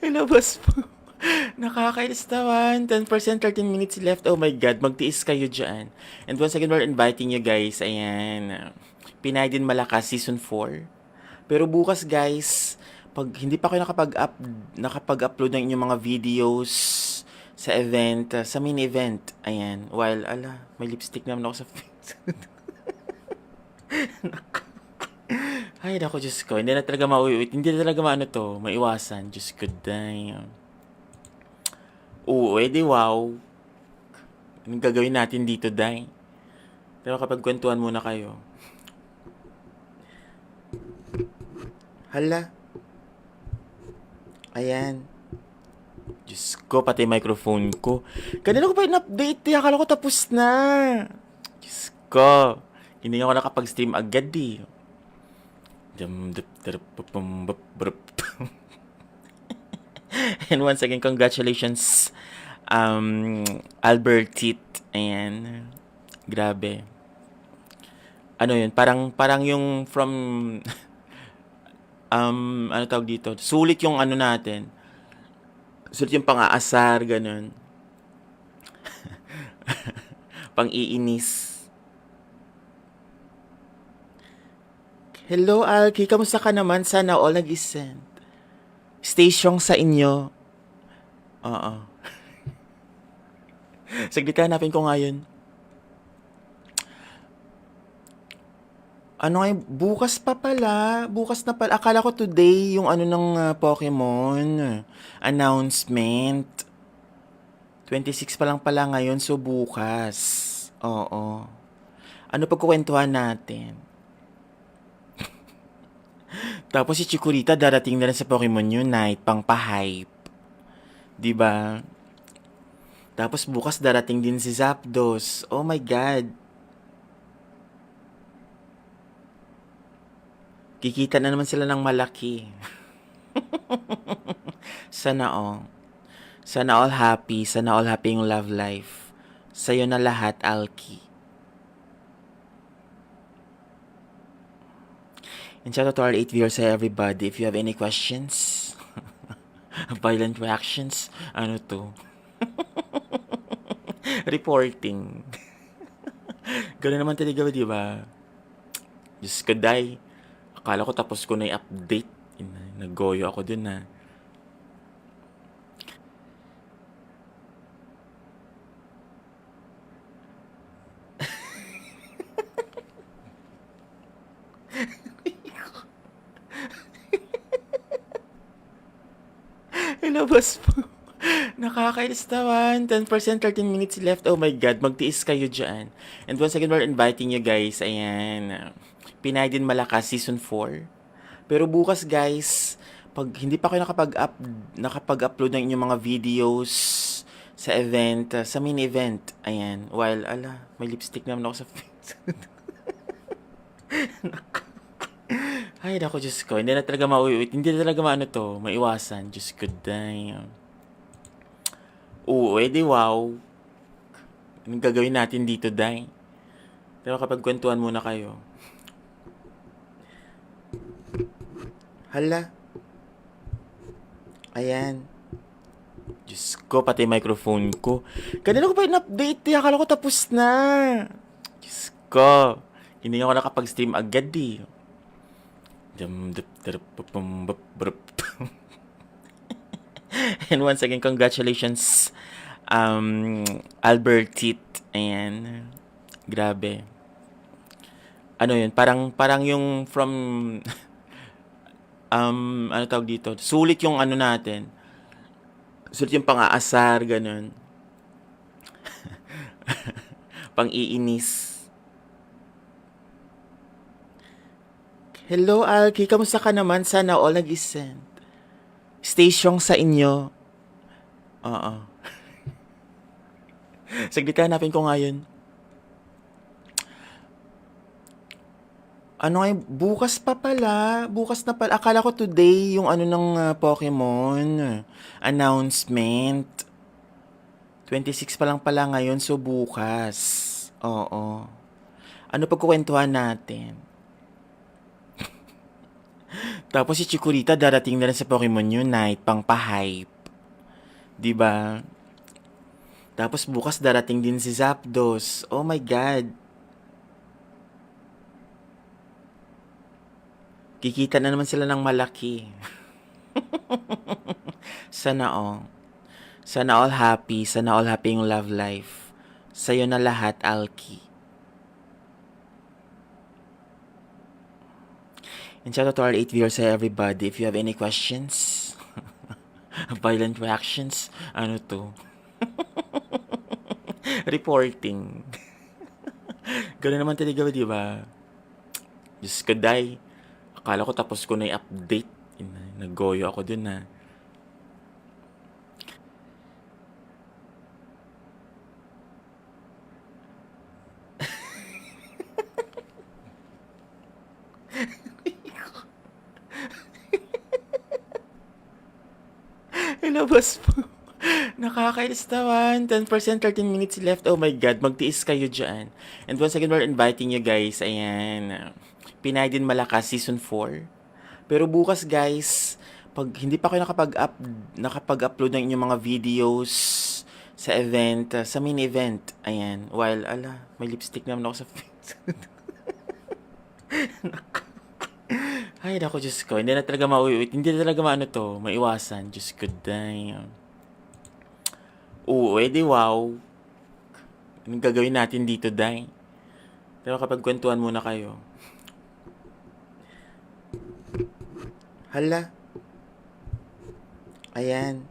Ilabas mo. Nakakainis naman. 10%, 13 minutes left. Oh my God, magtiis kayo dyan. And once again, we're inviting you guys. Ayan. Pinay din Malakas Season 4. Pero bukas guys, pag hindi pa kayo nakapag-upload ng inyong mga videos sa event, sa main event, ayan. While, may lipstick naman ako sa face. Ay, naku, Diyos ko. Hindi na talaga mauwiwit. Hindi na talaga maano to. Maiwasan. Diyos ko, damn. Oo, edi wow. Anong gagawin natin dito, Day? Pero kapag kwentuhan muna kayo. Hala. Ayan. Diyos ko, pati microphone ko. Kanina ko pa in-update. Akala ko tapos na. Diyos ko. Hindi ako nakapag-stream agad eh. And once again, congratulations, Albertit. Ayan. Grabe. Ano yun? Parang yung from, ano tawag dito? Sulit yung ano natin. Sulit yung pang-aasar, ganun. Pang-iinis. Hello, Alki. Kamusta ka naman? Sana all nag-send. Station sa inyo. Oo. Saglit, hanapin ko nga yun. Ano nga bukas pa pala. Bukas na pala. Akala ko today yung ano ng Pokemon announcement. 26 pa lang pala ngayon, so bukas. Oo. Ano pagkukwentuhan natin? Tapos si Chikorita darating na rin sa Pokemon Unite, pang pa-hype. 'Di ba? Tapos bukas darating din si Zapdos. Oh my God. Kikita na naman sila ng malaki. Sana all. Sana all happy. Sana all happy yung love life. Sa'yo na lahat, Alki. And shout out to our 8 viewers, everybody. If you have any questions, violent reactions, ano to? Reporting. Ganun naman talaga, di ba? Diyos ko, day. Akala ko tapos ko na i-update. Naggoyo ako dun na. Ilabas mo. Nakakainis naman. 10%, 13 minutes left. Oh my God, magtiis kayo dyan. And once again, we're inviting you guys. Ayan. Pinay din Malakas Season 4. Pero bukas guys, pag hindi pa kayo nakapag-upload ng inyong mga videos sa event, sa main event, ayan. While, may lipstick naman ako sa face. Ay, naku, Diyos ko. Hindi na talaga mauwiwit. Hindi na talaga maano to. Maiwasan. Diyos ko, damn. Oo, edi wow. Anong gagawin natin dito, Day? Pero kapag kwentuhan muna kayo. Hala. Ayan. Diyos ko, pati microphone ko. Kanina ko pa in-update. Akala ko tapos na. Diyos ko. Hindi ako nakapag-stream agad eh. And once again, congratulations, Albertit. Ayan. Grabe. Ano yun? Parang yung from, ano tawag dito? Sulit yung ano natin. Sulit yung pang-aasar, ganun. Pang-iinis. Hello, Alki. Kamusta ka naman? Sana all nag-send. Station sa inyo. Oo. Saglit, hanapin ko nga yun. Ano nga bukas pa pala. Bukas na pala. Akala ko today yung ano ng Pokemon announcement. 26 pa lang pala ngayon, so bukas. Oo. Ano pagkukwentuhan natin? Tapos si Chikorita darating na rin sa Pokemon Unite, pang pa-hype. 'Di ba? Tapos bukas darating din si Zapdos. Oh my God. Kikita na naman sila ng malaki. Sana all. Sana all happy. Sana all happy yung love life. Sa'yo na lahat, Alki. And shout out to our 8 viewers, everybody. If you have any questions, violent reactions, ano to? Reporting. Ganun naman talaga, di ba? Diyos ko, day. Akala ko tapos ko na i-update. Naggoyo ako dun na. Ilabas po. Nakakainis naman. 10%, 13 minutes left. Oh my God, magtiis kayo dyan. And once again, we're inviting you guys. Ayan. Pinay din Malakas Season 4. Pero bukas guys, pag hindi pa kayo nakapag-upload ng inyong mga videos sa event, sa main event, ayan. While, may lipstick naman ako sa face. Ay, naku, Diyos ko. Hindi na talaga mauwi. Hindi na talaga maano to. Maiwasan. Diyos ko, damn. Oo, edi wow. Anong gagawin natin dito, day? Pero kapag kwentuhan muna kayo. Hala. Ayan.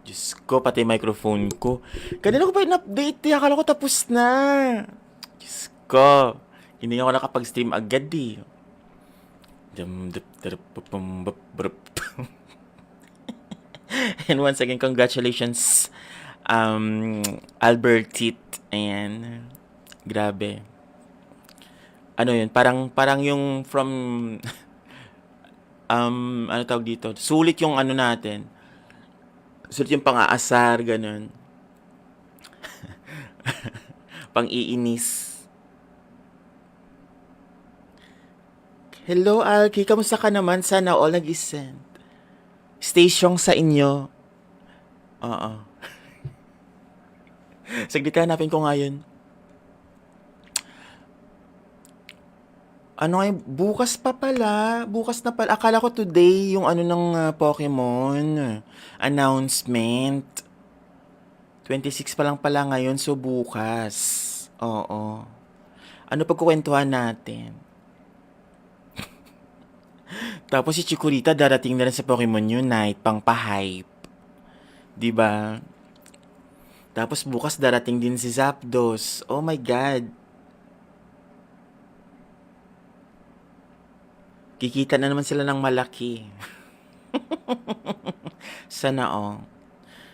Diyos ko, pati microphone ko. Kanina ko pa in-update. Akala ko tapos na. Diyos ko. Hindi ako nakapag-stream agad eh. And once again, congratulations, Albertit. Ayan. Grabe. Ano yun? Parang yung from, ano tawag dito? Sulit yung ano natin. Sulit yung pang-aasar, ganun. Pang-iinis. Hello, Alki. Kamusta ka naman? Sana all nag-send. Stay strong sa inyo. Oo. Saglit, hanapin ko nga yun. Ano ngayon? Bukas pa pala. Bukas na pala. Akala ko today yung ano ng Pokemon. Announcement. 26 pa lang pala ngayon. So, bukas. Oo. Ano pagkukwentuhan natin? Tapos si Chikorita darating na rin sa Pokemon Unite, pang pa-hype. 'Di ba? Tapos bukas darating din si Zapdos. Oh my God. Kikita na naman sila ng malaki. Sana all.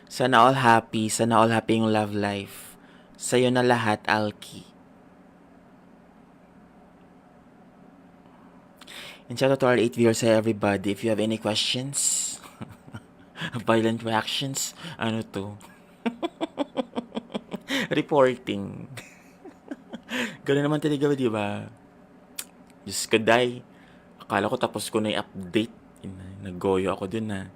Sana all happy. Sana all happy yung love life. Sa'yo na lahat, Alki. And shout out to our 8 viewers, everybody. If you have any questions, violent reactions, ano to? Reporting. Ganun naman talaga, di ba? Diyos ko, day. Akala ko tapos ko na i-update. Naggoyo ako dun na.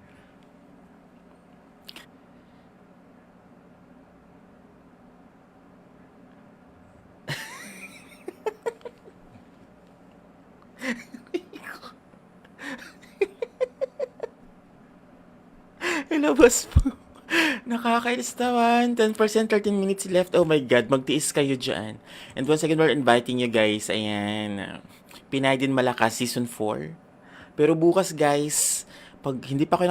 Ilabas po. Nakakainis naman. 10%, 13 minutes left. Oh my God, magtiis kayo dyan. And once again, we're inviting you guys. Ayan. Pinay din Malakas Season 4. Pero bukas guys, pag hindi pa kayo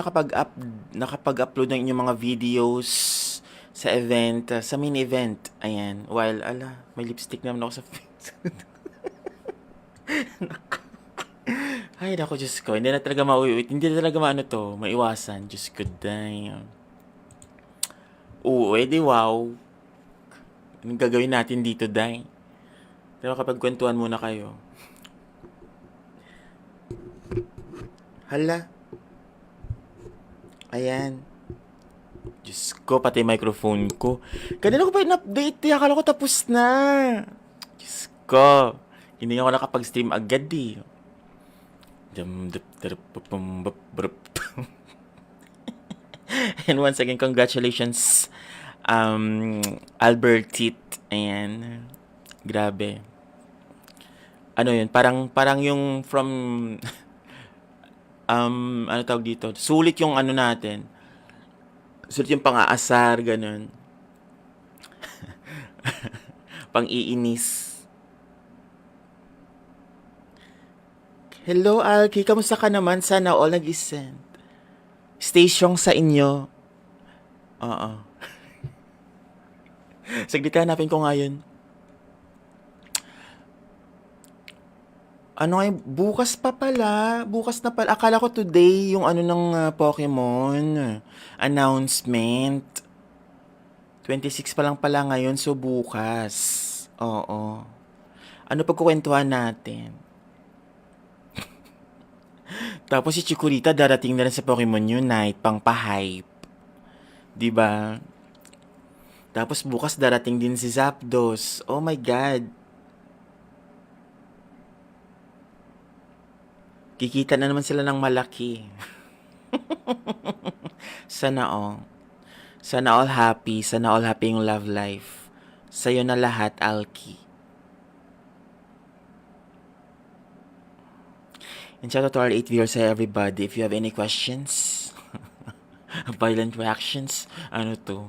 nakapag-upload ng inyong mga videos sa event, sa main event, ayan. While, may lipstick naman ako sa face. Ay, naku, Diyos ko. Hindi na talaga mauwi. Hindi na talaga maano to. Maiwasan. Diyos ko, damn. Oo, edi wow. Anong gagawin natin dito, day? Pero kapag kwentuhan muna kayo. Hala. Ayan. Diyos ko, pati microphone ko. Kanina ko pa in-update. Akala ko tapos na. Diyos ko. Hindi ako nakapag-stream agad eh. And once again, congratulations, Albertit. Ayan. Grabe. Ano yun? Parang yung from, ano tawag dito? Sulit yung ano natin. Sulit yung pang-aasar, ganun. Pang-iinis. Hello, Alki. Kamusta ka naman? Sana all nag-send. Stay strong sa inyo. Oo. Saglit, hanapin ko nga yun. Ano ay bukas pa pala. Bukas na pala. Akala ko today yung ano ng Pokemon announcement. 26 pa lang pala ngayon, so bukas. Oo. Ano pagkukwentuhan natin? Tapos si Chikorita darating na rin sa Pokemon Unite pang pa-hype. 'Di ba? Tapos bukas darating din si Zapdos. Oh my god. Kikita na naman sila ng malaki. Sana all. Sana all happy. Sana all happy yung love life. Sa'yo na lahat, Alki. And shout out to our 8 viewers, everybody. If you have any questions, violent reactions, ano to?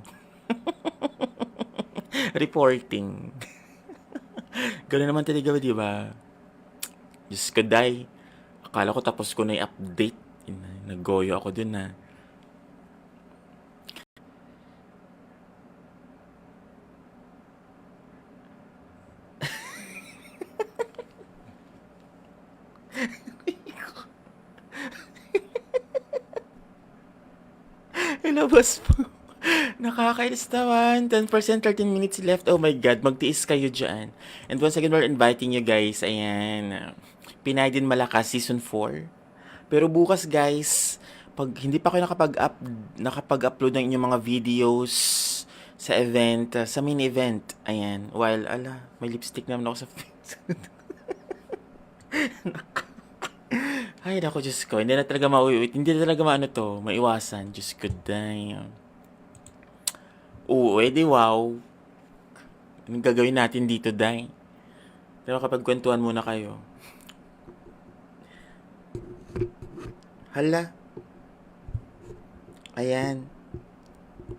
Reporting. Ganun naman talaga, di ba? Diyos ko, day. Akala ko tapos ko na i-update. Naggoyo ako dun na. Ilabas po. Nakakainis naman. 10%, 13 minutes left. Oh my God, magtiis kayo dyan. And once again, we're inviting you guys. Ayan. Pinay din Malakas, Season 4. Pero bukas guys, pag hindi pa kayo nakapag-upload ng inyong mga videos sa event, sa main event, ayan. While, may lipstick naman ako sa face. Ay, naku, Diyos ko. Hindi na talaga mauuwit. Hindi na talaga maano to. Maiwasan. Diyos ko, damn. Oo, edi wow. Anong gagawin natin dito, day? Pero kapag kwentuhan muna kayo. Hala. Ayan.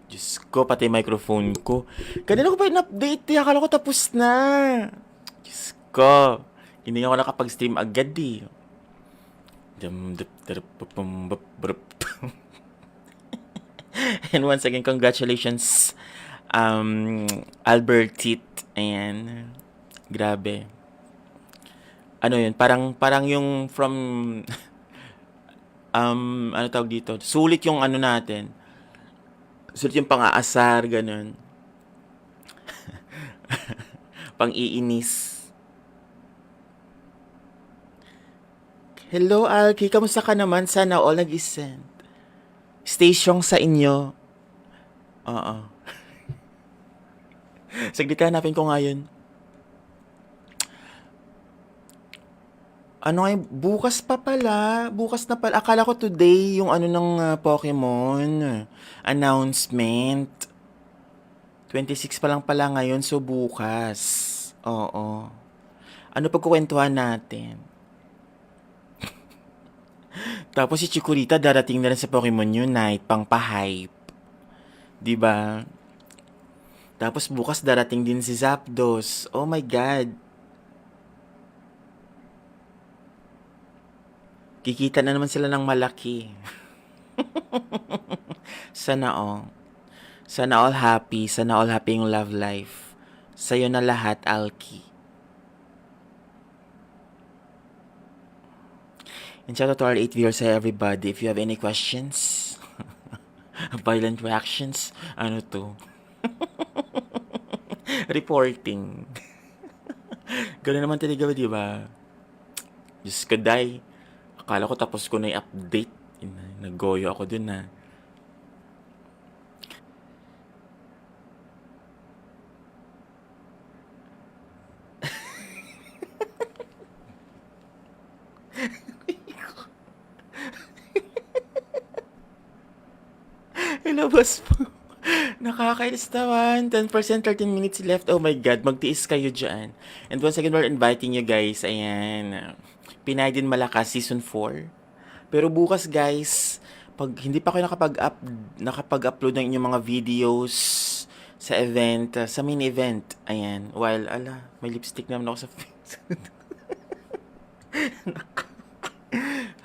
Diyos ko, pati microphone ko. Kanina ko pa in-update. Akala ko tapos na. Diyos ko. Hindi ako nakapag-stream agad eh. And once again, congratulations, Albertit. Ayan. Grabe. Ano yun? Parang yung from, ano tawag dito? Sulit yung ano natin. Sulit yung pang-aasar, ganun. Pang-iinis. Hello, Alki. Kamusta ka naman? Sana all nag-send. Stay strong sa inyo. Oo. Saglit, hanapin ko nga yun. Ano ay bukas pa pala. Bukas na pala. Akala ko today yung ano ng Pokemon announcement. 26 pa lang pala ngayon, so bukas. Oo. Ano pagkukwentuhan natin? Tapos si Chikorita darating na rin sa Pokemon Unite pang pa-hype. 'Di ba? Tapos bukas darating din si Zapdos. Oh my god. Kikita na naman sila ng malaki. Sana all. Sana all happy. Sana all happy yung love life. Sa'yo na lahat, Alki. And shout out to our 8 viewers, everybody. If you have any questions, violent reactions, ano to? Reporting. Ganun naman talaga, di ba? Diyos ko, day. Akala ko tapos ko na i-update. Naggoyo ako dun na. Ilabas po. Nakakainis naman. 10%, 13 minutes left. Oh my God, magtiis kayo dyan. And once again, we're inviting you guys. Ayan. Pinay din Malakas, Season 4. Pero bukas guys, pag hindi pa kayo nakapag-upload ng inyong mga videos sa event, sa main event. Ayan. While, may lipstick naman ako sa face.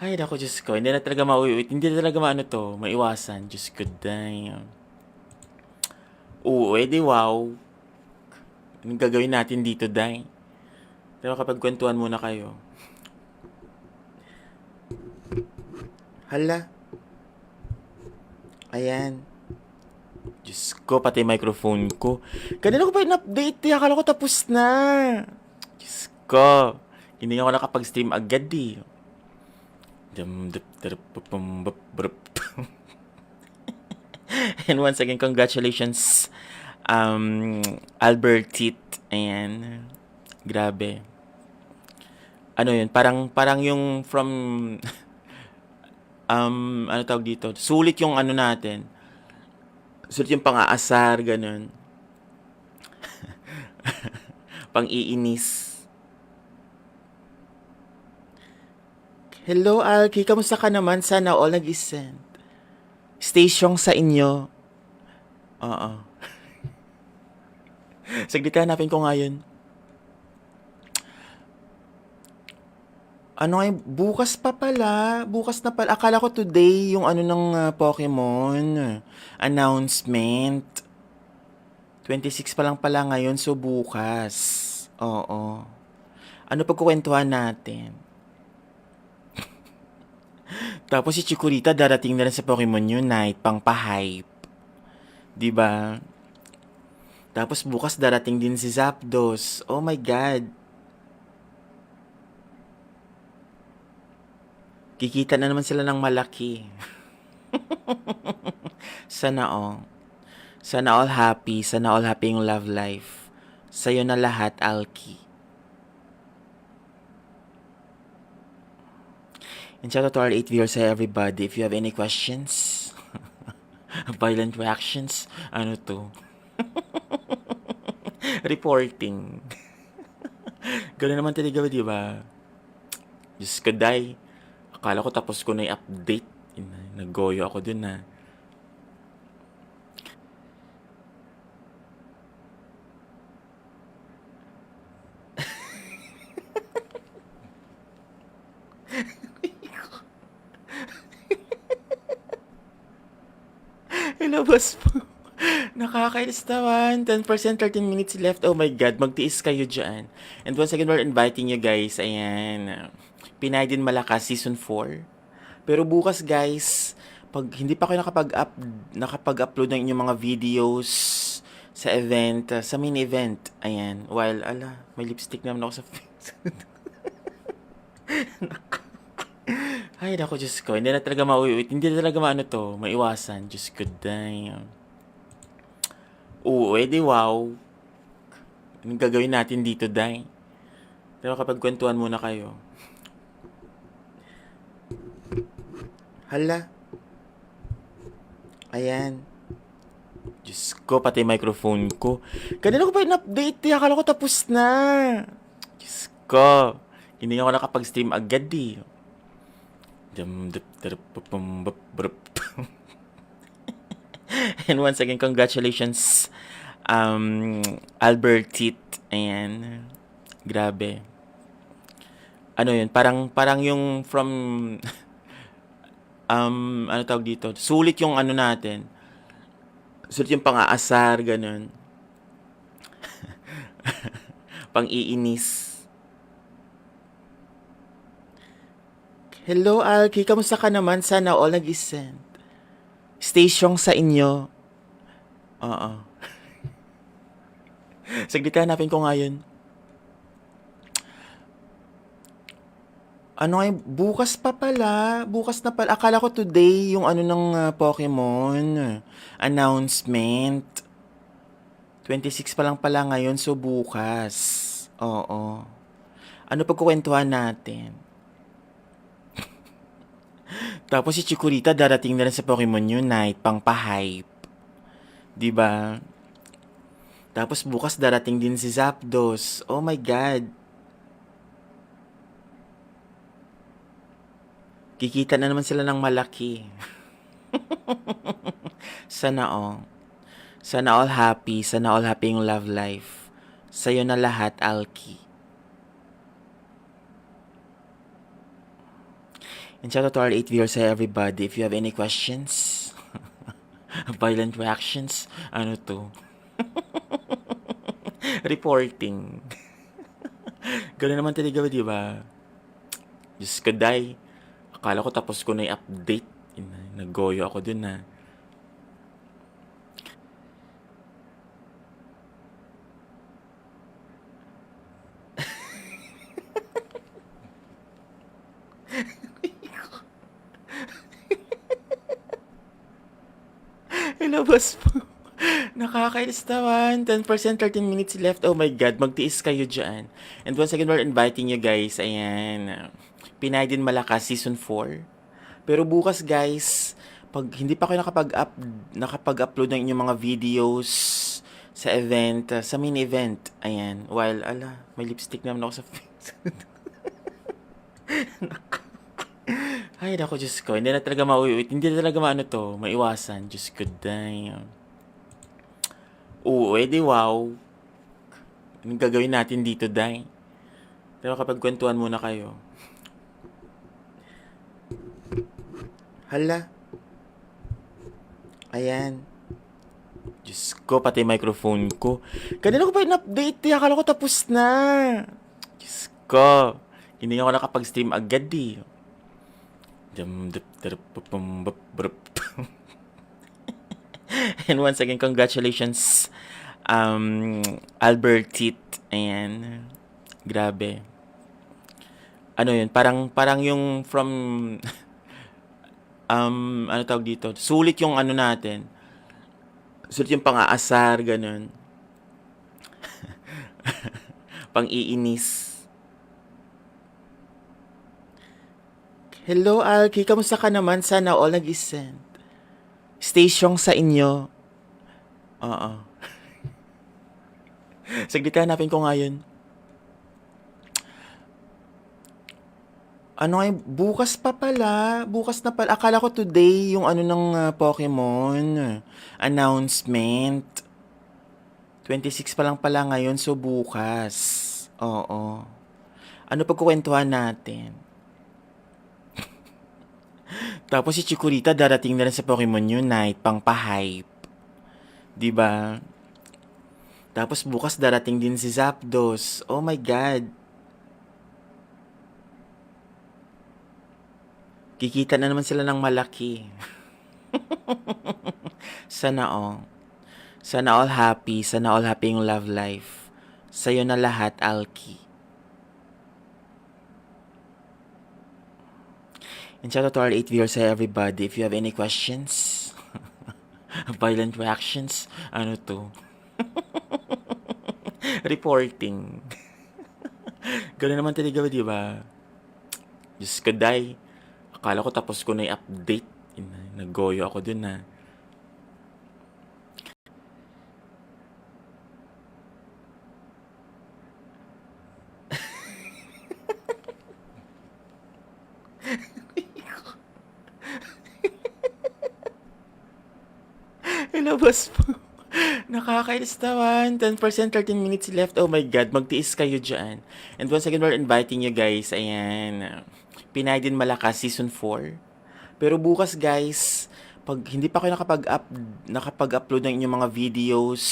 Ay, naku, Diyos ko. Hindi na talaga mauuwit. Hindi na talaga maiwasan. Diyos ko, damn. Oo, edi wow. Anong gagawin natin dito, Day? Pero kapag kwentuhan muna kayo. Hala. Ayan. Diyos ko, pati microphone ko. Kanina ko pa in-update. Akala ko tapos na. Diyos ko. Hindi ako nakapag-stream agad eh. And once again, congratulations, Albert Tit. Ayan. Grabe. Ano yun? Parang yung from, ano tawag dito? Sulit yung ano natin. Sulit yung pang-aasar, ganun. Pang-iinis. Hello, Alki. Kamusta ka naman? Sana all nag-send. Stay strong sa inyo. Oo. Saglit, hanapin ko nga yun. Ano ay bukas pa pala. Bukas na pala. Akala ko today yung ano ng Pokemon announcement. 26 pa lang pala ngayon, so bukas. Oo. Ano pagkukwentuhan natin? Tapos si Chikorita darating na rin sa Pokemon Unite, pang pa-hype. 'Di ba? Tapos bukas darating din si Zapdos. Oh my God. Kikita na naman sila ng malaki. Sana all. Sana all happy. Sana all happy yung love life. Sa'yo na lahat, Alki. And shout out to our 8 viewers, everybody. If you have any questions, violent reactions, ano to? Reporting. Gano'n naman talaga, di ba? Diyos ko, Day. Akala ko tapos ko na i-update. Naggoyo ako dun na. Ilabas po. Nakakainis naman. 10%, 13 minutes left. Oh my God, magtiis kayo dyan. And once again, we're inviting you guys. Ayan. Pinay din Malakas, Season 4. Pero bukas guys, pag hindi pa kayo nakapag-upload ng inyong mga videos sa event, sa main event. Ayan. While, may lipstick naman ako sa face. Ay, naku, Diyos ko. Hindi na talaga mauuwit. Hindi na talaga maiwasan. Diyos ko, damn. Oo, edi wow. Anong gagawin natin dito, Day? Pero kapag kwentuhan muna kayo. Hala. Ayan. Diyos ko, pati microphone ko. Kanina ko pa in-update. Akala ko tapos na. Diyos ko. Hindi ako nakapag-stream agad eh. And once again, congratulations, Albert Tit. Ayan. Grabe. Ano yun? Parang yung from, ano tawag dito? Sulit yung ano natin. Sulit yung pang-aasar, ganun. Pang-iinis. Hello, Alki. Kamusta ka naman? Sana all nag-send. Stay strong sa inyo. Oo. Saglit, hanapin ko nga yun. Ano ay bukas pa pala. Bukas na pala. Akala ko today yung ano ng Pokemon announcement. 26 pa lang pala ngayon, so bukas. Oo. Ano pagkukwentuhan natin? Tapos si Chikorita darating na rin sa Pokemon Unite, pang pa-hype. 'Di ba? Tapos bukas darating din si Zapdos. Oh my God. Kikita na naman sila ng malaki. Sana all. Sana all happy. Sana all happy yung love life. Sa'yo na lahat, Alki. And shout out to our 8 viewers, everybody. If you have any questions, violent reactions, ano to? Reporting. Ganun naman talaga, di ba? Diyos ko, day. Akala ko tapos ko na yung update. Naggoyo ako dun na. Ilabas po. Nakakainis naman. 10%, 13 minutes left. Oh my God, magtiis kayo dyan. And once again, we're inviting you guys. Ayan. Pinay din Malakas, Season 4. Pero bukas guys, pag hindi pa kayo nakapag-upload ng inyong mga videos sa event, sa mini event. Ayan. While, may lipstick naman ako sa face. Ay, naku, Diyos ko. Hindi na talaga mauuwit. Hindi na talaga maano to. Maiwasan. Diyos ko, damn. Oo, edi wow. Anong gagawin natin dito, day? Pero kapag kwentuhan muna kayo. Hala. Ayan. Diyos ko, pati microphone ko. Kanina ko pa in-update. Akala ko tapos na. Diyos ko. Hindi ako nakapag-stream agad eh. And once again, congratulations, Albertit. Ayan. Grabe. Ano yun? Parang yung from, ano tawag dito? Sulit yung ano natin. Sulit yung pang-aasar, ganun. Pang-iinis. Hello, Alki. Kamusta ka naman? Sana all nag-send. Stay strong sa inyo. Oo. Saglit, hanapin ko nga yun. Ano ngayon? Bukas pa pala. Bukas na pala. Akala ko today yung ano ng Pokemon announcement. 26 pa lang pala ngayon, so bukas. Oo. Ano pagkukwentuhan natin? Tapos si Chikorita darating na rin sa Pokemon Unite, pang pa-hype. 'Di ba? Tapos bukas darating din si Zapdos. Oh my God. Kikita na naman sila ng malaki. Sana all. Sana all happy. Sana all happy yung love life. Sa'yo na lahat, Alki. And shout out to our 8 viewers, everybody. If you have any questions, violent reactions, ano to? Reporting. Ganun naman talaga, di ba? Diyos ko, day. Akala ko tapos ko na yung update. Naggoyo ako dun na. Ilabas po. Nakakainis naman. 10%, 13 minutes left. Oh my God, magtiis kayo dyan. And once again, we're inviting you guys. Ayan. Pinay din Malakas, Season 4. Pero bukas guys, pag hindi pa kayo nakapag-upload ng inyong mga videos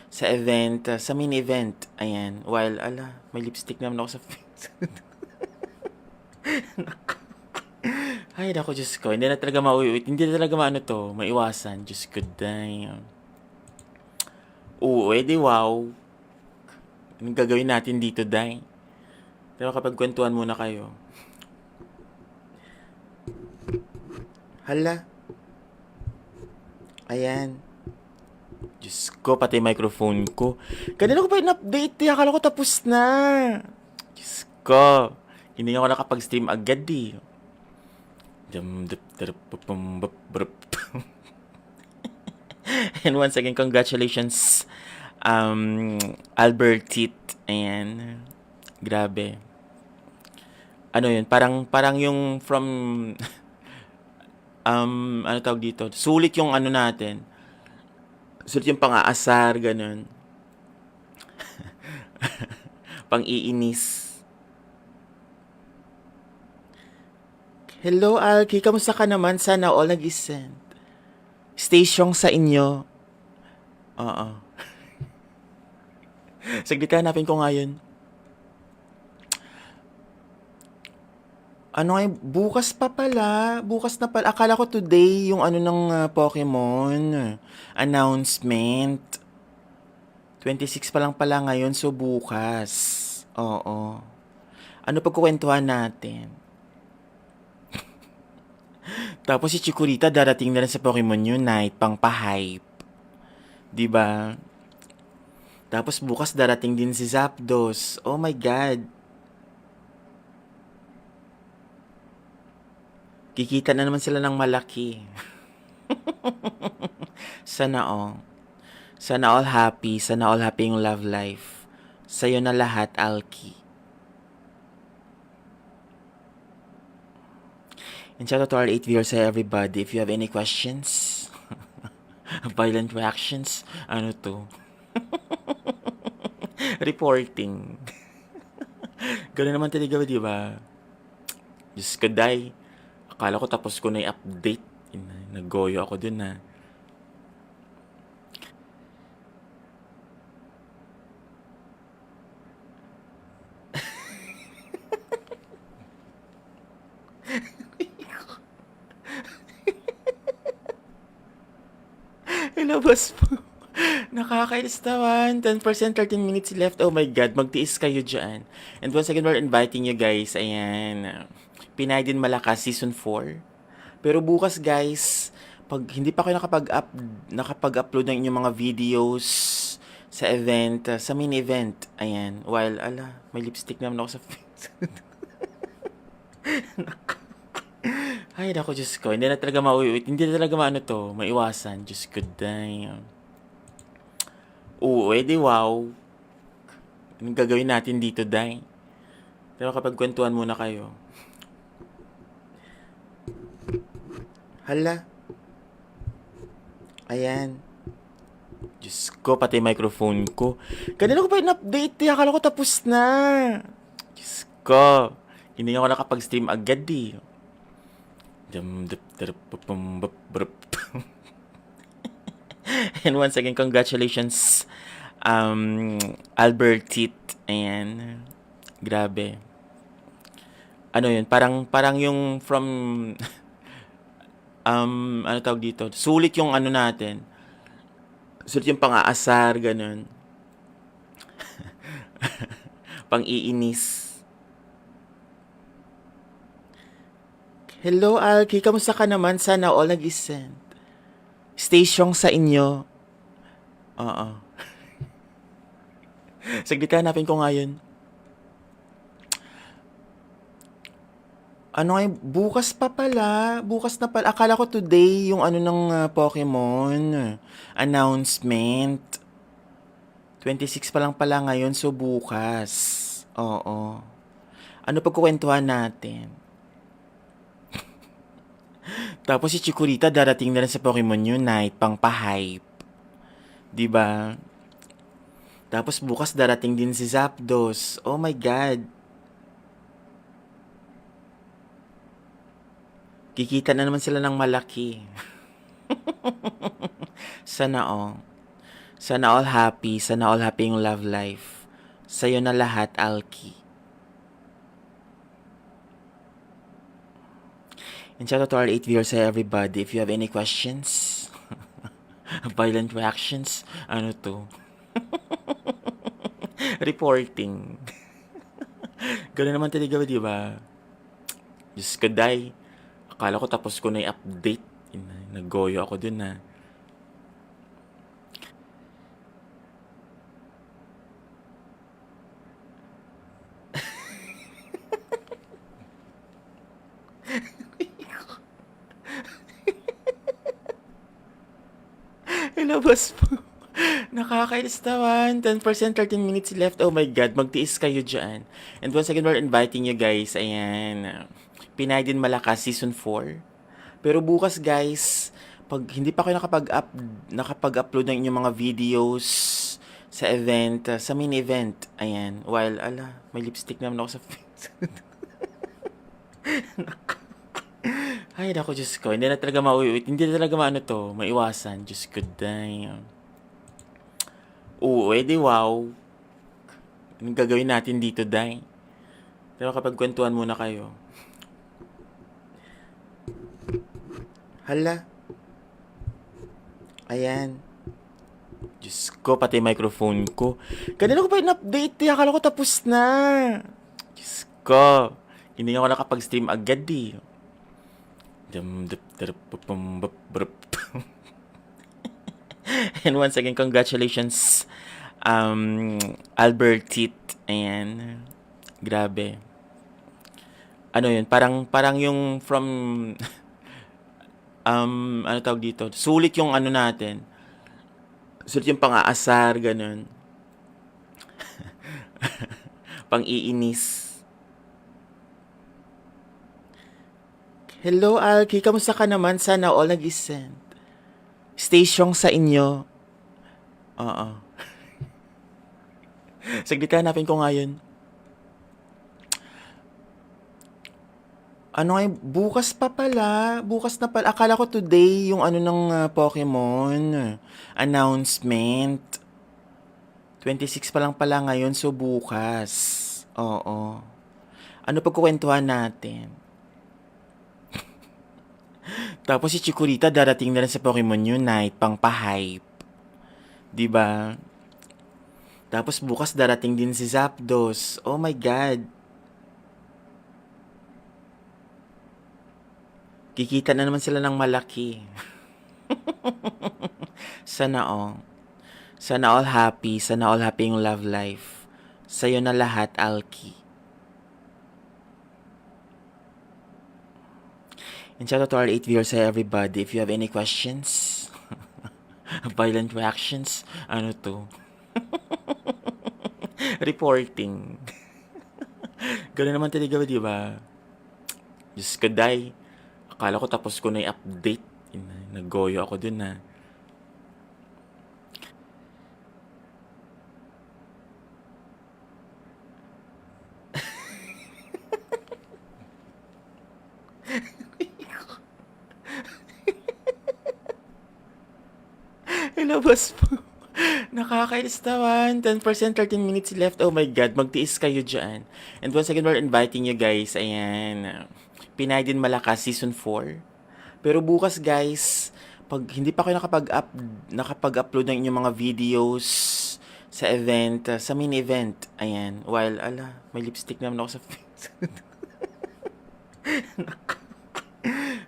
sa event, sa mini event. Ayan. While, may lipstick naman ako sa face. Ay, naku, Diyos ko. Hindi na talaga mauuwit. Hindi na talaga maano to. Maiwasan. Diyos ko, damn. Oo, edi wow. Anong gagawin natin dito, day? Pero kapag kwentuhan muna kayo. Hala. Ayan. Diyos ko, pati microphone ko. Kanina ko pa in-update. Akala ko tapos na. Diyos ko. Hindi ako nakapag-stream agad eh. Dum, dup, durup, bupum, bup, burup. And once again, congratulations, Albertit. Ayan. Grabe. Ano yun? Parang yung from, ano tawag dito? Sulit yung ano natin. Sulit yung pang-aasar, ganun. Pang-iinis. Hello, Alki. Kamusta ka naman? Sana all nag-send. Station sa inyo. Oo. Saglit hanapin ko nga yun. Ano nga bukas pa pala. Bukas na pala. Akala ko today yung ano ng Pokemon announcement. 26 pa lang pala ngayon, so bukas. Oo. Ano pagkukwentuhan natin? Tapos si Chikorita darating na rin sa Pokemon Unite, pang pa-hype. 'Di ba? Tapos bukas darating din si Zapdos. Oh my God. Kikita na naman sila ng malaki. Sana all. Sana all happy. Sana all happy yung love life. Sa'yo na lahat, Alki. And shout out to our 8 viewers, everybody. If you have any questions, violent reactions, ano to? Reporting. Ganun naman talaga, di ba? Diyos ko, day. Akala ko tapos ko na i-update. Naggoyo ako dun na. Ilabas po. Nakakainis naman. 10%, 13 minutes left. Oh my God, magtiis kayo dyan. And once again, we're inviting you guys. Ayan. Pinay din Malakas, Season 4. Pero bukas guys, pag hindi pa kayo nakapag-upload ng inyong mga videos sa event, sa main event, ayan, while, may lipstick naman ako sa face. Ay, naku, Diyos ko, hindi na talaga mauuwit, hindi na talaga maano to, maiwasan, Diyos ko, damn. Oo, edi wow. Anong gagawin natin dito, day? Pero kapag kwentuhan muna kayo. Hala. Ayan. Diyos ko, pati microphone ko. Kanina ko pa in-update eh. Akala ko tapos na. Diyos ko. Hindi ako nakapag-stream agad eh. Dum, dup, durup, bupum, bup, burup. And once again, congratulations, Albertit. Ayan. Grabe. Ano yun? Parang yung from, ano tawag dito? Sulit yung ano natin. Sulit yung pang-aasar, ganun. Pang-iinis. Hello, Alki. Kamusta ka naman? Sana all nag-send. Station sa inyo. Oo. Saglit hanapin ko nga yun. Ano nga bukas pa pala. Bukas na pala. Akala ko today yung ano ng Pokemon announcement. 26 pa lang pala ngayon, so bukas. Oo. Ano pagkukwentuhan natin? Tapos si Chikorita darating na rin sa Pokemon Unite, pang pa-hype. 'Di ba? Tapos bukas darating din si Zapdos. Oh my God. Kikita na naman sila ng malaki. Sana all. Sana all happy. Sana all happy yung love life. Sa'yo na lahat, Alki. And shout out to our 8 viewers, everybody. If you have any questions, violent reactions, ano to? Reporting. Ganun naman talaga, di ba? Diyos ko, day. Akala ko tapos ko na i-update. Naggoyo ako dun na. Ilabas mo. Nakakainis naman. 10%, 13 minutes left. Oh my God, magtiis kayo dyan. And once again, we're inviting you guys. Ayan. Pinay din Malakas, Season 4. Pero bukas guys, pag hindi pa kayo nakapag-upload ng inyong mga videos sa event, sa main event, ayan. While, may lipstick naman ako sa face. Ay, naku, Diyos ko. Hindi na talaga mauuwit. Hindi na talaga maiwasan. Diyos ko, damn. Oo, edi wow. Anong gagawin natin dito, Day? Pero kapag kwentuhan muna kayo. Hala. Ayan. Diyos ko, pati microphone ko. Kanina ko pa in-update. Akala ko tapos na. Diyos ko. Hindi ako nakapag-stream agad eh. And once again, congratulations, Albertit. Ayan. Grabe. Ano yun? Parang yung from, ano tawag dito? Sulit yung ano natin. Sulit yung pang-aasar, ganun. Pang-iinis. Hello, Alki. Kamusta ka naman? Sana all nag-send. Station sa inyo. Oo. Saglit hanapin ko ngayon. Ano nga bukas pa pala. Bukas na pala. Akala ko today yung ano ng Pokemon announcement. 26 pa lang pala ngayon, so bukas. Oo. Ano pagkukwentuhan natin? Tapos si Chikorita darating na rin sa Pokemon Unite pang pa-hype. 'Di ba? Tapos bukas darating din si Zapdos. Oh my God. Kikita na naman sila ng malaki. Sana all. Sana all happy. Sana all happy yung love life. Sa'yo na lahat, Alki. And shout out to our 8 viewers, everybody. If you have any questions, violent reactions, ano to? Reporting. Ganun naman talaga, di ba? Diyos ko, Day. Akala ko tapos ko na i-update. Naggoyo ako dun na. Ilabas mo. Nakakainis naman. 10%, 13 minutes left. Oh my God, magtiis kayo dyan. And once again, we're inviting you guys. Ayan. Pinay din Malakas, Season 4. Pero bukas guys, pag hindi pa kayo nakapag-upload ng inyong mga videos sa event, sa main event, ayan. While, may lipstick naman ako sa face.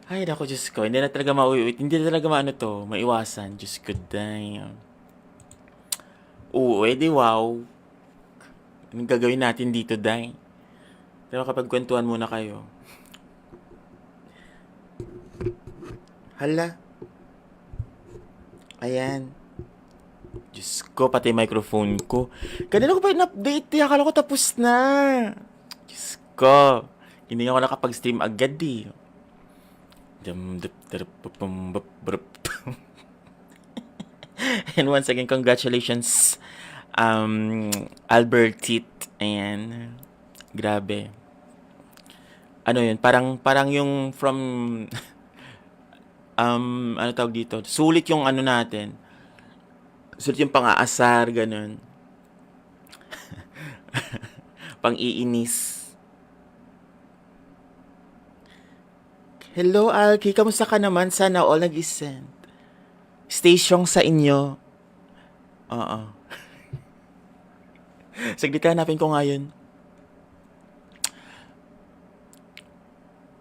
Ay, naku, Diyos ko. Hindi na talaga mauuwit. Hindi na talaga maiwasan. Diyos ko, damn. Oo, edi wow. Anong gagawin natin dito, Day? Pero kapag kwentuhan muna kayo. Hala. Ayan. Diyos ko, pati microphone ko. Kanina ko pa in-update. Akala ko tapos na. Diyos ko. Hindi ako nakapag-stream agad eh. And once again, congratulations, Albertit. Ayan. Grabe. Ano yun? Parang yung from, ano tawag dito? Sulit yung ano natin. Sulit yung pang-aasar, ganun. Pang-iinis. Hello, Alki. Kamusta ka naman? Sana all nag-send. Station sa inyo. Oo. Saglit hanapin ko ngayon.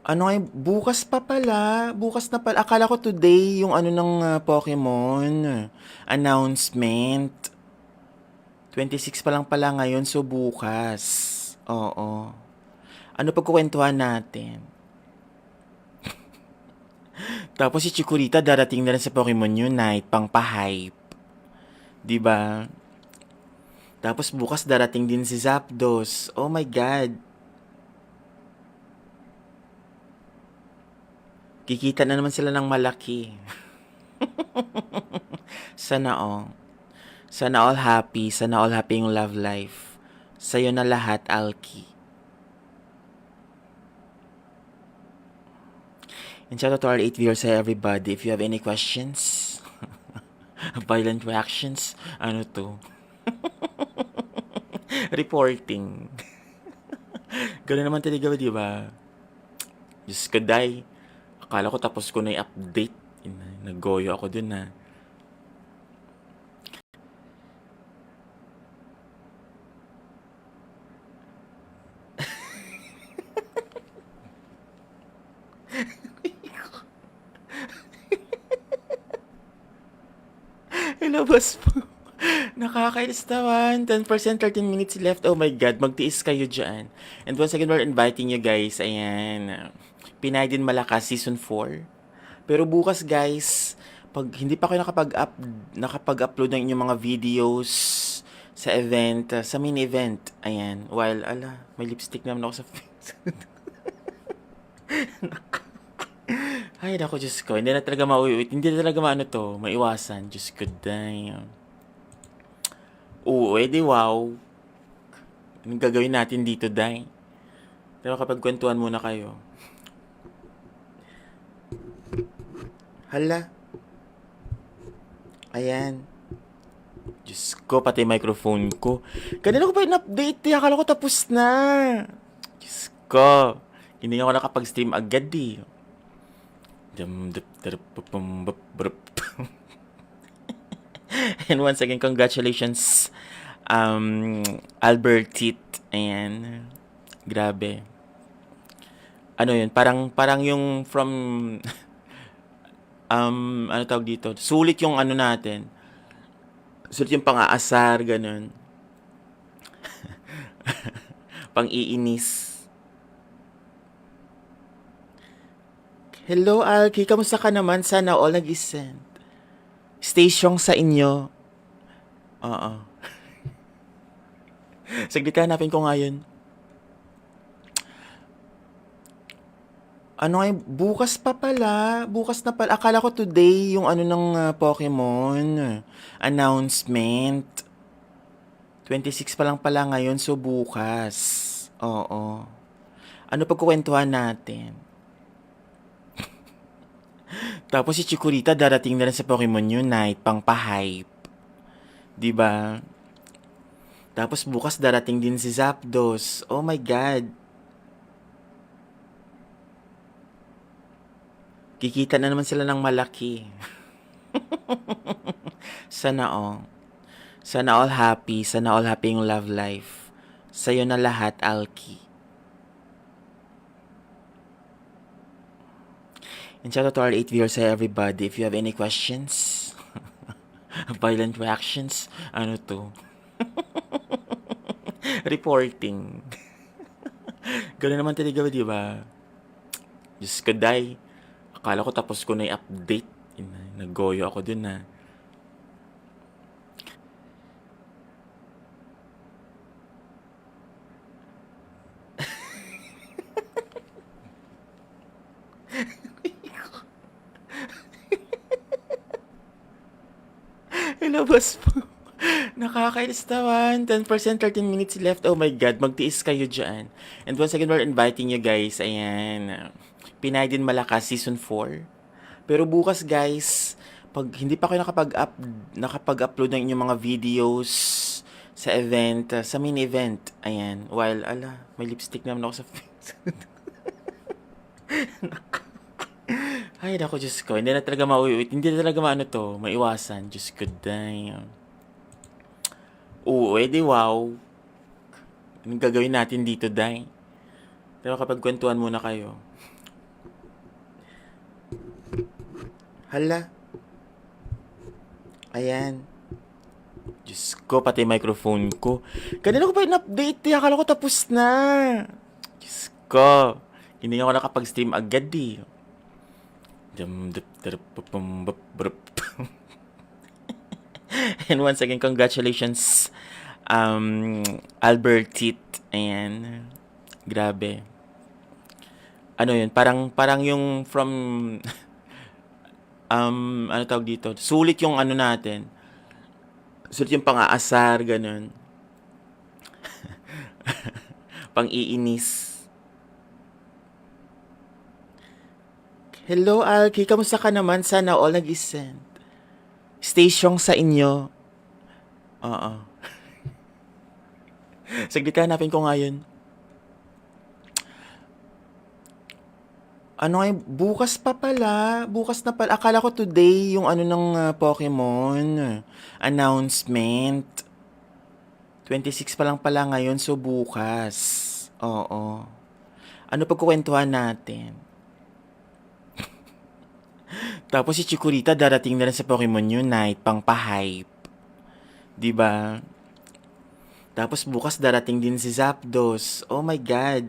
Ano nga bukas pa pala. Bukas na pala. Akala ko today yung ano ng Pokemon announcement. 26 pa lang pala ngayon, so bukas. Oo. Ano pagkukwentuhan natin? Tapos si Chikorita darating na rin sa Pokemon Unite, pang pa-hype. 'Di ba? Tapos bukas darating din si Zapdos. Oh my God. Kikita na naman sila ng malaki. Sana all. Sana all happy. Sana all happy yung love life. Sa'yo na lahat, Alki. And shout out to our 8 viewers, everybody. If you have any questions, violent reactions, ano to? Reporting. Ganun naman talaga, di ba? Diyos ko, day. Akala ko tapos ko na i-update. Naggoyo ako dun na. Ilabas po. Nakakainis naman. 10%, 13 minutes left. Oh my God, magtiis kayo dyan. And once again, we're inviting you guys. Ayan. Pinay din Malakas Season 4. Pero bukas guys, pag hindi pa kayo nakapag-upload ng inyong mga videos sa event, sa mini event. Ayan. While, may lipstick naman ako sa face. Ay, naku, Diyos ko. Hindi na talaga mauwiwit. Hindi na talaga maiwasan. Diyos ko, damn. Oo, edi wow. Anong gagawin natin dito, day? Pero kapag kwentuhan muna kayo. Hala. Ayan. Diyos ko, pati microphone ko. Kanina ko pa in-update. Akala ko tapos na. Diyos ko. Hindi ako nakapag-stream agad eh. And once again, congratulations, Albertit. Ayan. Grabe. Ano yun? Parang yung from, ano tawag dito? Sulit yung ano natin. Sulit yung pang-aasar, ganun. Pang-iinis. Hello, Alki. Kamusta ka naman? Sana all nag-isend. Stay strong sa inyo. Oo. Saglit, hanapin ko nga yun. Ano ngayon? Bukas pa pala. Bukas na pala. Akala ko today yung ano ng Pokemon. Announcement. 26 pa lang pala ngayon. So, bukas. Oo. Ano pagkukwentuhan natin? Tapos si Chikorita darating na rin sa Pokemon Unite, pang pa-hype. 'Di ba? Tapos bukas darating din si Zapdos. Oh my God. Kikita na naman sila ng malaki. Sana all. Sana all happy. Sana all happy yung love life. Sa'yo na lahat, Alki. And shout out to our 8 viewers, everybody. If you have any questions, violent reactions, ano to? Reporting. Ganun naman talaga, di ba? Diyos ko, day. Akala ko tapos ko na i-update. Naggoyo ako dun na. Ilabas po. Nakakainis naman. 10%, 13 minutes left. Oh my God, magtiis kayo dyan. And once again, we're inviting you guys. Ayan. Pinay din Malakas Season 4. Pero bukas guys, pag hindi pa kayo nakapag-upload ng inyong mga videos sa event, sa mini event. Ayan. While, may lipstick naman ako sa face. Ay, naku, Diyos ko. Hindi na talaga mauwiwit. Hindi na talaga maiwasan. Diyos ko, damn. Oo, edi wow. Anong gagawin natin dito, day? Pero kapag kwentuhan muna kayo. Hala. Ayan. Diyos ko, pati microphone ko. Kanina ko pa in-update. Akala ko tapos na. Diyos ko. Hindi ako nakapag-stream agad eh. Dum, dup, dup, bup, bum, bup, bup. And once again, congratulations, Albertit. Ayan. Grabe. Ano yun? Parang yung from, ano tawag dito? Sulit yung ano natin. Sulit yung pang-aasar, ganun. Pang-iinis. Hello, Alki. Kamusta ka naman? Sana all nag-send. Station sa inyo. Oo. Saglit hanapin ko nga yun. Ano ngayon? Bukas pa pala. Bukas na pala. Akala ko today yung ano ng Pokemon. Announcement. 26 pa lang pala ngayon, so bukas. Oo. Ano pagkukwentuhan natin? Tapos si Chikorita darating na rin sa Pokemon Unite, pang pa-hype. 'Di ba? Tapos bukas darating din si Zapdos. Oh my God.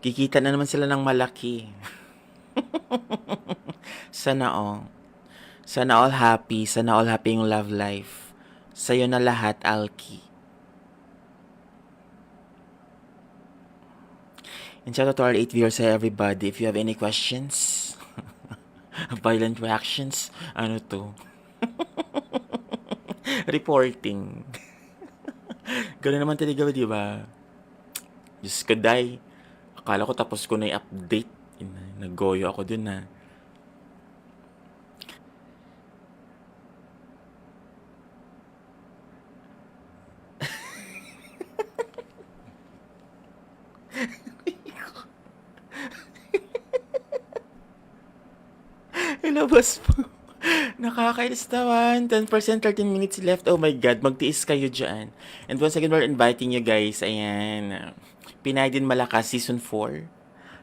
Kikita na naman sila ng malaki. Sana all. Sana all happy. Sana all happy yung love life. Sa'yo na lahat, Alki. And shout out to our 8 viewers, everybody. If you have any questions, violent reactions, ano to? Reporting. Ganun naman talaga, di ba? Diyos ko, day. Akala ko tapos ko na i-update. Naggoyo ako dun na. Ilabas po. Nakakainis naman. 10%, 13 minutes left. Oh my God, magtiis kayo dyan. And once again, we're inviting you guys. Ayan. Pinay din Malakas Season 4.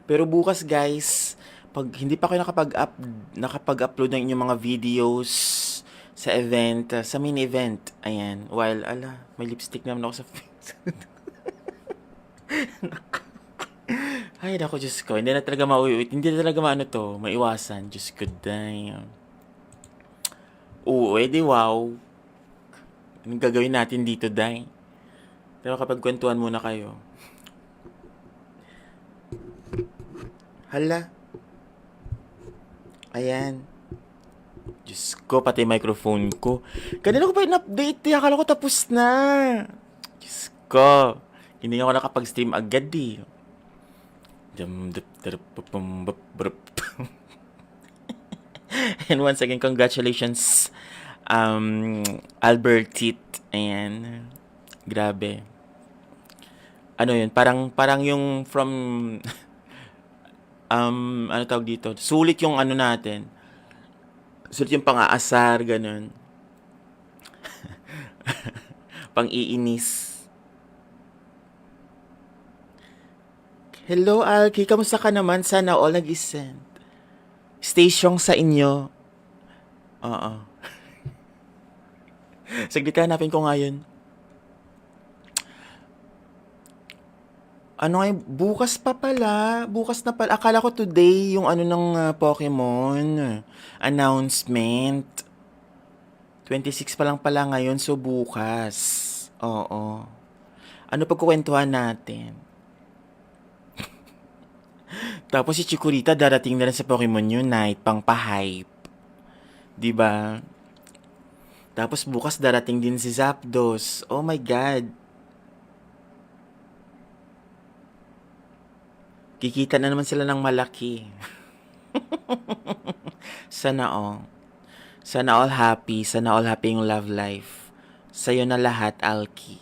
Pero bukas guys, pag hindi pa kayo nakapag-upload ng inyong mga videos sa event, sa mini event, ayan, while, may lipstick naman ako sa face. Ay, naku, Diyos ko, hindi na talaga mauwiwit, hindi na talaga maano to, maiwasan, Diyos ko, damn. Oo, edi wow. Anong gagawin natin dito, day? Pero kapag kwentuhan muna kayo. Hala. Ayan. Diyos ko, pati microphone ko. Kanina ko pa in-update. Akala ko tapos na. Diyos ko. Hindi ako nakapag-stream agad eh. And once again, congratulations, Albertit. Ayan. Grabe. Ano yun? Parang yung from, ano tawag dito? Sulit yung ano natin. Sulit yung pang-aasar, ganun. Pang-iinis. Hello, Alki. Kamusta ka naman? Sana all nag-send. Station sa inyo. Oo. Saglit hanapin ko nga yun. Ano ngayon? Bukas pa pala. Bukas na pala. Akala ko today yung ano ng Pokemon. Announcement. 26 pa lang pala ngayon, so bukas. Oo. Ano pagkukwentuhan natin? Tapos si Chikorita darating na rin sa Pokemon Unite, pang pa-hype. 'Di ba? Tapos bukas darating din si Zapdos. Oh my God. Kikita na naman sila ng malaki. Sana all. Sana all happy. Sana all happy yung love life. Sa'yo na lahat, Alki.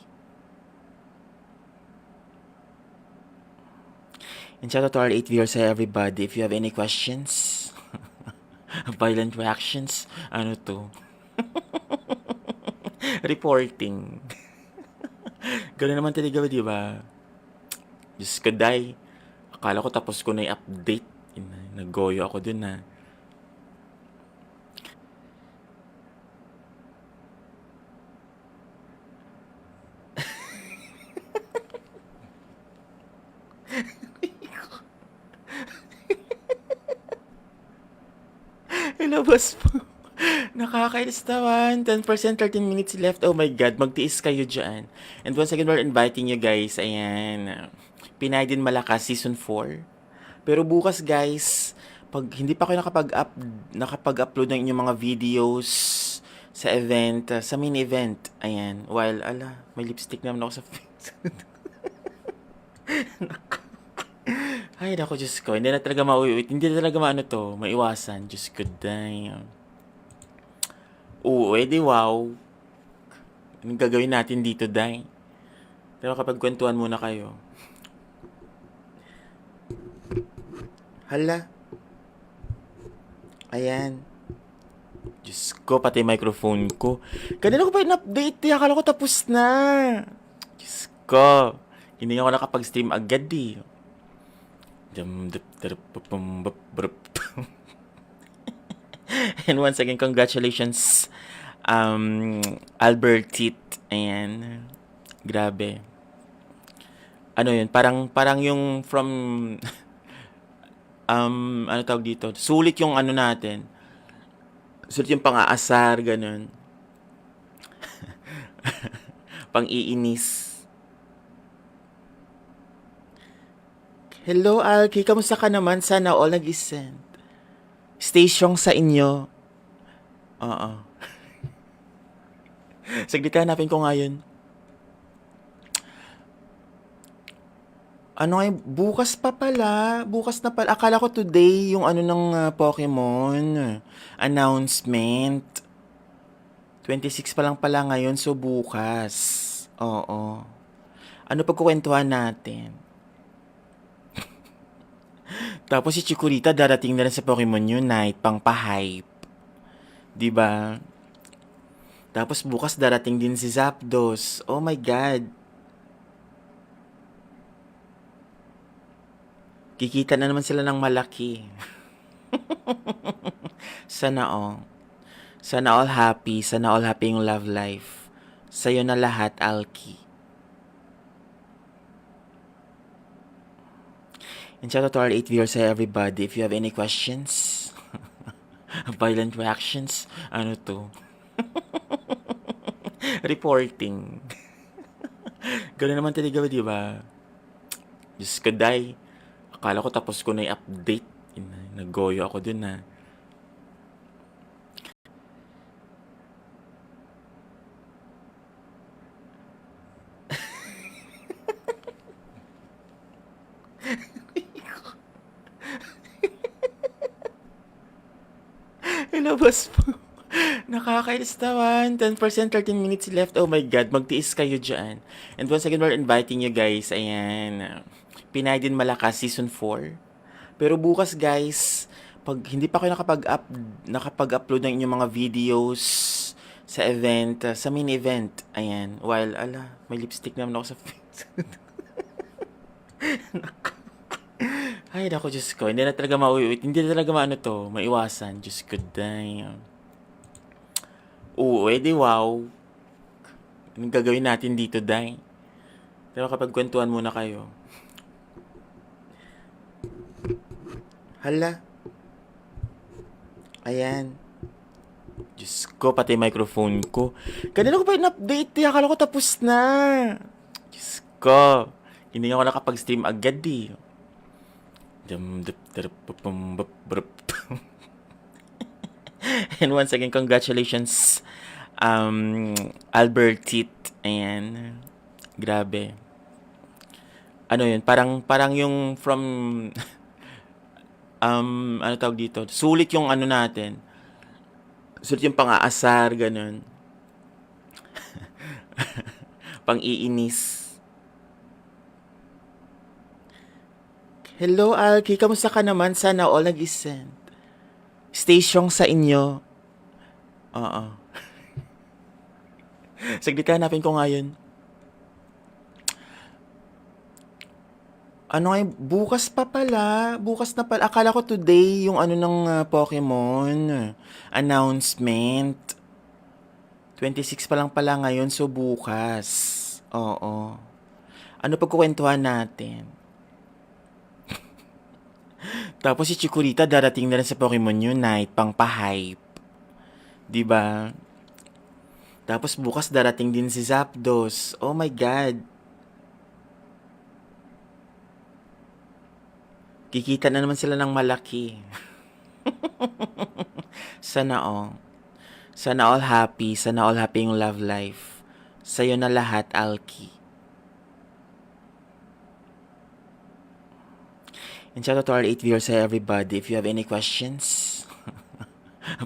And shout out to our 8 viewers, everybody. If you have any questions, violent reactions, ano to? Reporting. Ganun naman talaga, di ba? Diyos ko, day. Akala ko tapos ko na i-update. Naggoyo ako dun na. Ilabas po. Nakakainis naman. 10%, 13 minutes left. Oh my God, magtiis kayo dyan. And once again, we're inviting you guys. Ayan. Pinay din Malakas, Season 4. Pero bukas guys, pag hindi pa kayo nakapag-upload ng inyong mga videos sa event, sa main event. Ayan. While, may lipstick naman ako sa face. Ay, naku, Diyos ko. Hindi na talaga mauuwit. Hindi na talaga maiwasan. Diyos ko, damn. Oo, edi wow. Anong gagawin natin dito, day? Pero kapag kwentuhan muna kayo. Hala. Ayan. Diyos ko, pati microphone ko. Kanina ko pa in-update. Akala ko tapos na. Diyos ko. Hindi ako nakapag-stream agad eh. And once again, congratulations, Albert Tit. Ayan. Grabe. Ano yun? Parang yung from, ano tawag dito? Sulit yung ano natin. Sulit yung pang-aasar, ganun. Pang-iinis. Hello, Alki. Kamusta ka naman? Sana all nag-isend. Stay strong sa inyo. Oo. Saglit, hanapin ko nga yun. Ano nga, bukas pa pala. Bukas na pala. Akala ko today yung ano ng Pokemon announcement. 26 pa lang pala ngayon, so bukas. Oo. Ano pagkukwentuhan natin? Tapos si Chikorita darating na rin sa Pokemon Unite, pang pa-hype. Diba? Tapos bukas darating din si Zapdos. Oh my God. Kikita na naman sila ng malaki. Sana all. Sana all happy. Sana all happy yung love life. Sa'yo na lahat, Alki. And shout out to our 8 viewers, everybody. If you have any questions, violent reactions, ano to? Reporting. Gano'n naman talaga, di ba? Diyos ko, day. Akala ko tapos ko na i-update. Naggoyo ako dun, ha. Ilabas po. Nakakainis naman. 10%, 13 minutes left. Oh my God, magtiis kayo dyan. And once again, we're inviting you guys. Ayan. Pinay din Malakas, Season 4. Pero bukas guys, pag hindi pa kayo nakapag-upload ng inyong mga videos sa event, sa main event. Ayan. While, may lipstick naman ako sa face. Ay, naku, Diyos ko. Hindi na talaga mauuwit. Hindi na talaga maiwasan. Diyos ko, damn. Oo, edi wow. Anong gagawin natin dito, day? Pero kapag kwentuhan muna kayo. Hala. Ayan. Diyos ko, pati microphone ko. Kanina ko pa in-update. Akala ko tapos na. Diyos ko. Hindi ako nakapag-stream agad eh. And once again, congratulations, Albert Tit. Ayan. Grabe. Ano yun? Parang yung from, ano tawag dito? Sulit yung ano natin. Sulit yung pang-aasar, ganun. Pang-iinis. Hello, Alki. Kamusta ka naman? Sana all nag-isend. Stay strong sa inyo. Oo. Saglit, hanapin ko nga yun. Ano nga, bukas pa pala. Bukas na pala. Akala ko today yung ano ng Pokemon announcement. 26 pa lang pala ngayon, so bukas. Oo. Ano pagkukwentuhan natin? Tapos si Chikorita darating na rin sa Pokemon Unite, pang pa-hype. 'Di ba? Tapos bukas darating din si Zapdos. Oh my God. Kikita na naman sila ng malaki. Sana all. Sana all happy. Sana all happy yung love life. Sa'yo na lahat, Alki. And shout out to our 8 viewers, everybody. If you have any questions,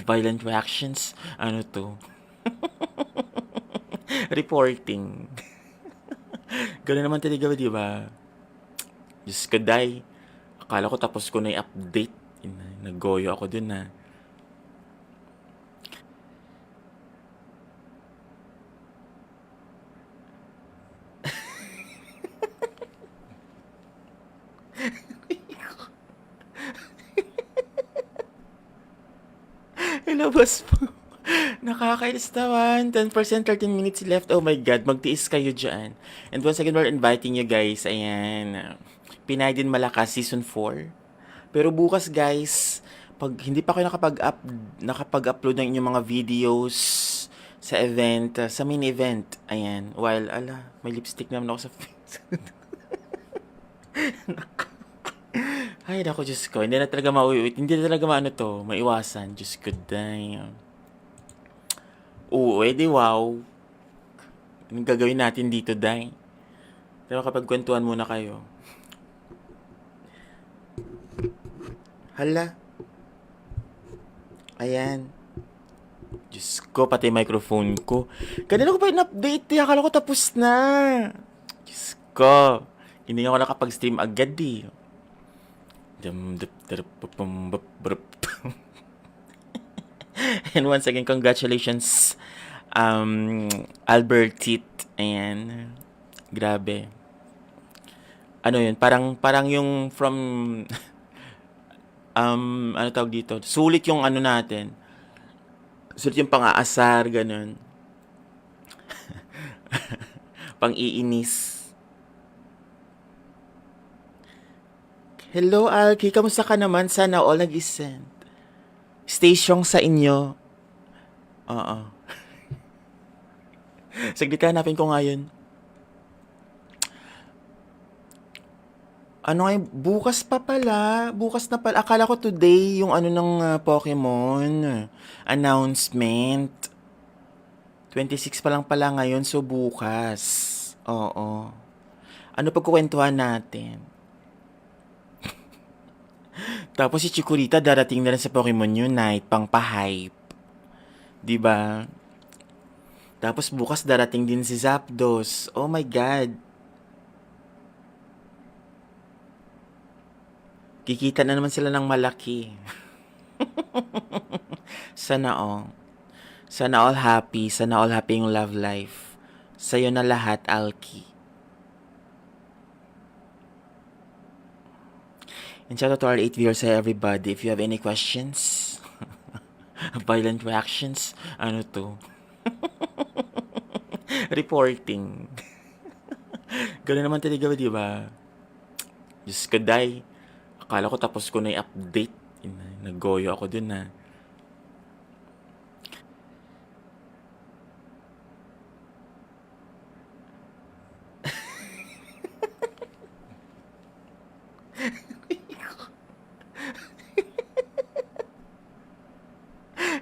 violent reactions, ano to? Reporting. Ganun naman talaga, di ba? Diyos ko, day. Akala ko tapos ko na yung update. Naggoyo ako dun na. Ilabas po. Nakakainis naman. 10%, 13 minutes left. Oh my God, magtiis kayo dyan. And once again, we're inviting you guys. Ayan. Pinay din Malakas Season 4. Pero bukas guys, pag hindi pa kayo nakapag-upload ng inyong mga videos sa event, sa main event. Ayan. While, may lipstick naman ako sa face. Ay, naku, Diyos ko. Hindi na talaga mauuwit. Hindi na talaga maano to. Maiwasan. Diyos ko, damn. Oo, edi wow. Anong gagawin natin dito, day? Pero kapag kwentuhan muna kayo. Hala. Ayan. Diyos ko, pati microphone ko. Kanina ko pa in-update. Akala ko tapos na. Diyos ko. Hindi ako nakapag-stream agad eh. And once again, congratulations, Albertit. Ayan. Grabe. Ano yun? Parang yung from, ano tawag dito? Sulit yung ano natin. Sulit yung pang-aasar, ganun. Pang-iinis. Hello, Alki. Kamusta ka naman? Sana all nag-send. Stay strong sa inyo. Oo. Saglit, hanapin ko nga yun. Ano ngayon? Bukas pa pala. Bukas na pala. Akala ko today yung ano ng Pokemon announcement. 26 pa lang pala ngayon, so bukas. Oo. Ano pagkukwentuhan natin? Tapos si Chikorita darating na rin sa Pokemon Unite, pang pa-hype. 'Di ba? Tapos bukas darating din si Zapdos. Oh my God. Kikita na naman sila ng malaki. Sana all. Sana all happy. Sana all happy yung love life. Sa'yo na lahat, Alki. And shout out to our 8 viewers, everybody. If you have any questions, violent reactions, ano to? Reporting. Ganun naman talaga, di ba? Diyos ko, day. Akala ko tapos ko na yung update. Naggoyo ako dun na.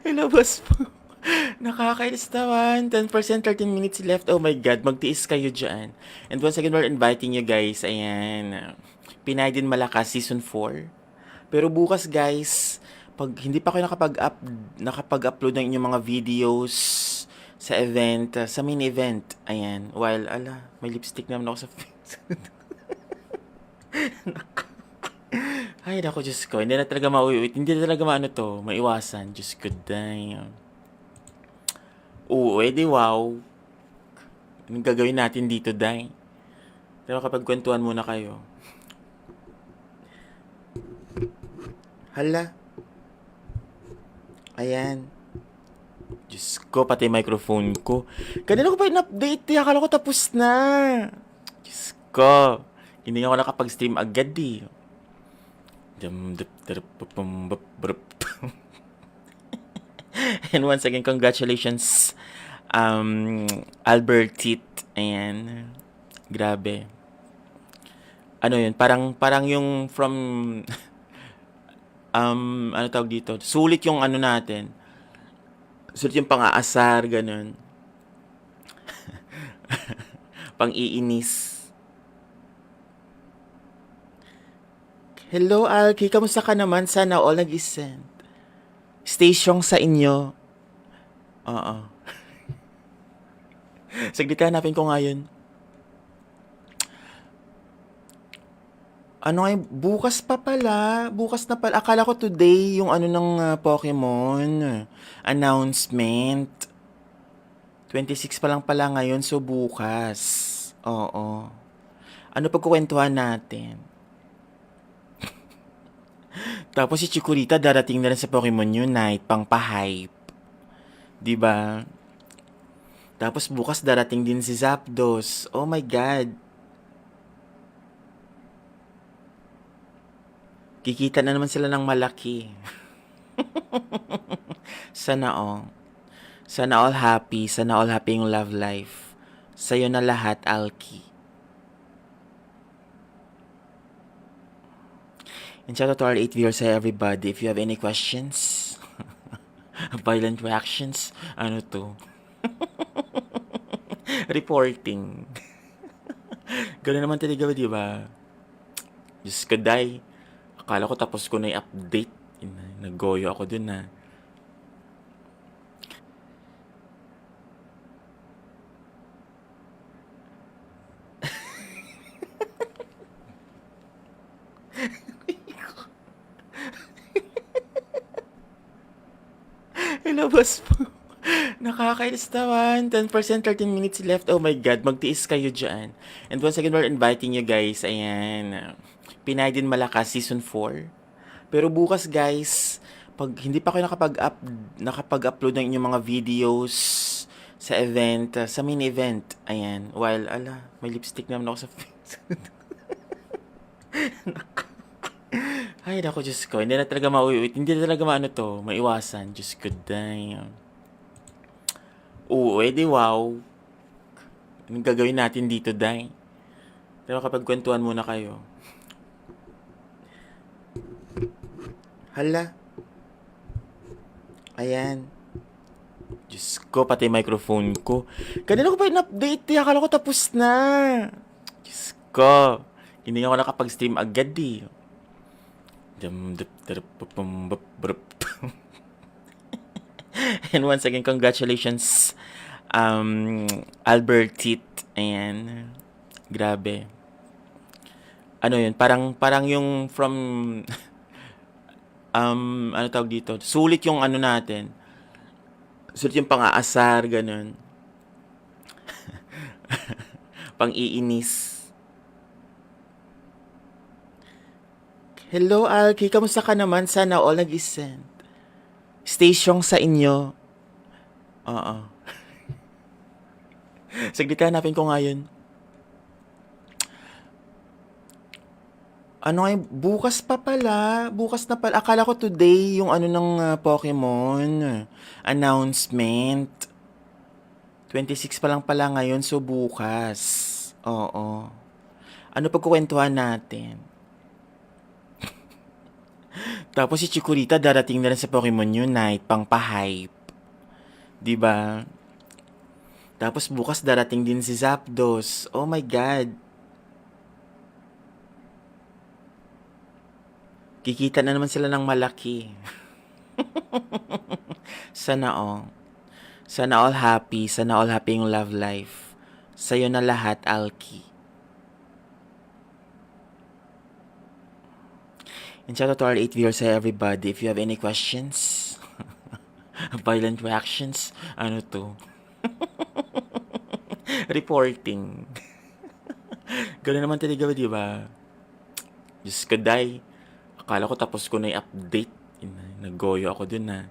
Ilabas po. Nakakainis naman. 10%, 13 minutes left. Oh my God, magtiis kayo dyan. And once again, we're inviting you guys. Ayan. Pinay din Malakas Season 4. Pero bukas guys, pag hindi pa kayo nakapag-upload ng inyong mga videos sa event, sa main event. Ayan. While, may lipstick naman ako sa face. Ay, naku, Diyos ko. Hindi na talaga mauuwit. Hindi na talaga maano to. Maiwasan. Diyos ko, damn. Oo, edi wow. Anong gagawin natin dito, day? Pero kapag kwentuhan muna kayo. Hala. Ayan. Diyos ko, pati microphone ko. Kanina ko pa in-update. Akala ko tapos na. Diyos ko. Hindi ako nakapag-stream agad eh. And once again, congratulations, Albertit. Ayan. Grabe. Ano yun? Parang yung from, ano tawag dito? Sulit yung ano natin. Sulit yung pang-aasar, ganun. Pang-iinis. Hello, Alki. Kamusta ka naman? Sana all nag-send. Stay strong sa inyo. Oo. Saglit, hanapin ko nga yun. Ano nga bukas pa pala. Bukas na pala. Akala ko today yung ano ng Pokemon announcement. 26 pa lang pala ngayon, so bukas. Oo. Ano pagkukwentuhan natin? Tapos si Chikorita darating na rin sa Pokemon Unite, pang pa-hype. 'Di ba? Tapos bukas darating din si Zapdos. Oh my God. Kikita na naman sila ng malaki. Sana all. Sana all happy. Sana all happy yung love life. Sa'yo na lahat, Alki. And shout out to our 8 viewers, everybody. If you have any questions, violent reactions, ano to? Reporting. Ganun naman talaga, di ba? Diyos ko, day. Akala ko tapos ko na i-update. Naggoyo ako dun na. Hello, boss po. Nakakainis naman. 10%, 13 minutes left. Oh my God, magtiis kayo dyan. And once again, we're inviting you guys. Ayan. Pinay din Malakas, Season 4. Pero bukas, guys, pag hindi pa kayo nakapag-upload ng inyong mga videos sa event, sa main event, ayan. While, may lipstick naman ako sa face. Ay, naku, Diyos ko. Hindi na talaga mauuwit. Hindi na talaga maano to. Maiwasan. Diyos ko, damn. Oo, edi wow. Anong gagawin natin dito, day? Pero kapag kwentuhan muna kayo. Hala. Ayan. Diyos ko, pati microphone ko. Kanina ko pa in-update. Akala ko tapos na. Diyos ko. Hindi ako nakapag-stream agad eh. And once again, congratulations, Albertit. Ayan. Grabe. Ano yun? Parang yung from, ano tawag dito? Sulit yung ano natin. Sulit yung pang-aasar, ganun. Pang-iinis. Hello, Alki. Kamusta ka naman? Sana all nag-send. Stay strong sa inyo. Oo. Saglit, hanapin ko nga yun. Ano nga bukas pa pala. Bukas na pala. Akala ko today yung ano ng Pokemon announcement. 26 pa lang pala ngayon, so bukas. Oo. Ano pagkukwentuhan natin? Tapos si Chikorita darating na rin sa Pokemon Unite, pang pa-hype. 'Di ba? Tapos bukas darating din si Zapdos. Oh my God. Kikita na naman sila ng malaki. Sana all. Sana all happy. Sana all happy yung love life. Sa'yo na lahat, Alki. And shout out to our 8 viewers, everybody. If you have any questions, violent reactions, ano to? Reporting. Ganun naman talaga, di ba? Diyos ko, day. Akala ko tapos ko na i-update. Naggoyo ako dun na.